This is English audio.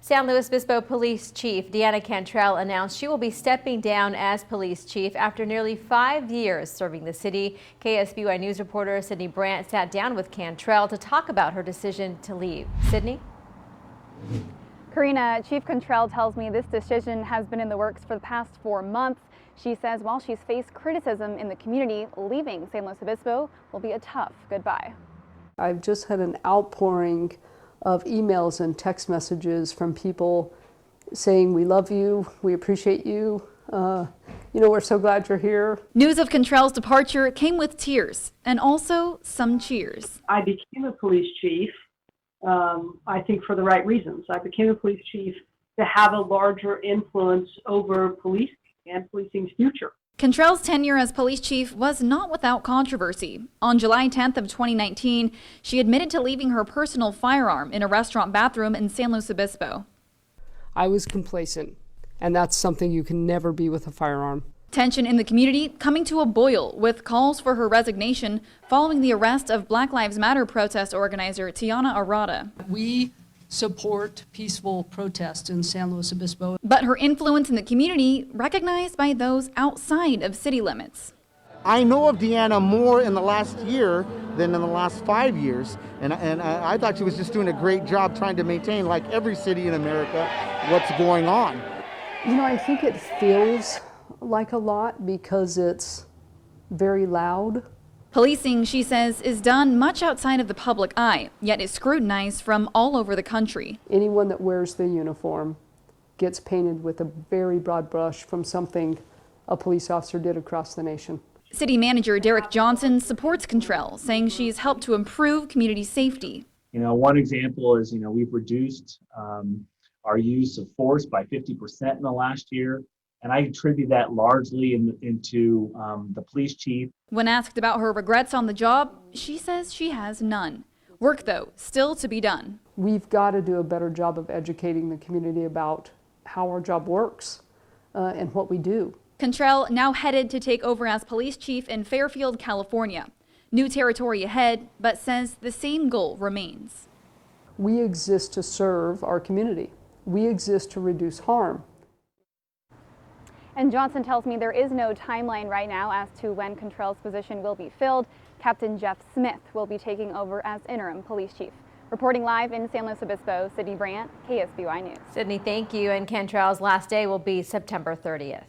San Luis Obispo Police Chief Deanna Cantrell announced she will be stepping down as police chief after nearly 5 years serving the city. KSBY News reporter Sydney Brandt sat down with Cantrell to talk about her decision to leave. Sydney? CARINA, Chief Cantrell tells me this decision has been in the works for the past 4 months. She says while she's faced criticism in the community, leaving San Luis Obispo will be a tough goodbye. I've just had an outpouring of emails and text messages from people saying we love you, we appreciate you, we're so glad you're here. News of Cantrell's departure came with tears and also some cheers. I became a police chief, I think for the right reasons. I became a police chief to have a larger influence over policing and policing's future. Cantrell's tenure as police chief was not without controversy. On July 10th of 2019, she admitted to leaving her personal firearm in a restaurant bathroom in San Luis Obispo. I was complacent, and that's something you can never be with a firearm. Tension in the community coming to a boil with calls for her resignation following the arrest of Black Lives Matter protest organizer Tiana Arata. We support peaceful protest in San Luis Obispo. But her influence in the community recognized by those outside of city limits. I know of Deanna more in the last year than in the last 5 years, and I thought she was just doing a great job trying to maintain, like every city in America, what's going on. I think it feels like a lot because it's very loud. Policing, she says, is done much outside of the public eye, yet is scrutinized from all over the country. Anyone that wears the uniform gets painted with a very broad brush from something a police officer did across the nation. City Manager Derek Johnson supports Cantrell, saying she's helped to improve community safety. One example is, we've reduced our use of force by 50% in the last year. And I attribute that largely into the police chief. When asked about her regrets on the job, she says she has none. Work, though, still to be done. We've got to do a better job of educating the community about how our job works and what we do. Cantrell now headed to take over as police chief in Fairfield, California. New territory ahead, but says the same goal remains. We exist to serve our community. We exist to reduce harm. And Johnson tells me there is no timeline right now as to when Cantrell's position will be filled. Captain Jeff Smith will be taking over as interim police chief. Reporting live in San Luis Obispo, Sydney Brandt, KSBY News. Sydney, thank you. And Cantrell's last day will be September 30th.